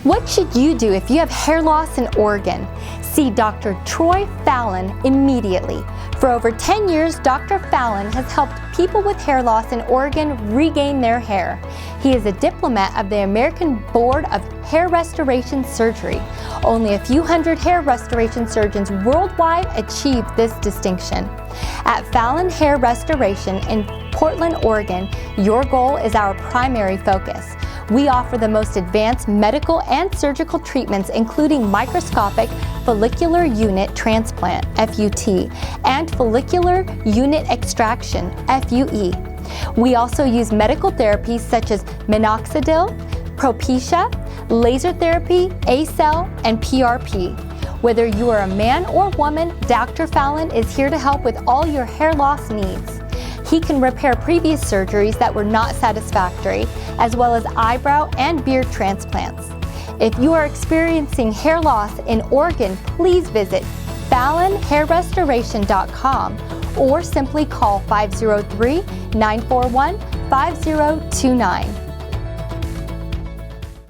What should you do if you have hair loss in Oregon? See Dr. Troy Fallon immediately. For over 10 years, Dr. Fallon has helped people with hair loss in Oregon regain their hair. He is a diplomate of the American Board of Hair Restoration Surgery. Only a few hundred hair restoration surgeons worldwide achieve this distinction. At Fallon Hair Restoration in Portland, Oregon, your goal is our primary focus. We offer the most advanced medical and surgical treatments, including microscopic follicular unit transplant, FUT, and follicular unit extraction, FUE. We also use medical therapies such as Minoxidil, Propecia, laser therapy, ACELL, and PRP. Whether you are a man or woman, Dr. Fallon is here to help with all your hair loss needs. He can repair previous surgeries that were not satisfactory, as well as eyebrow and beard transplants. If you are experiencing hair loss in Oregon, please visit FallonHairRestoration.com or simply call 503-941-5029.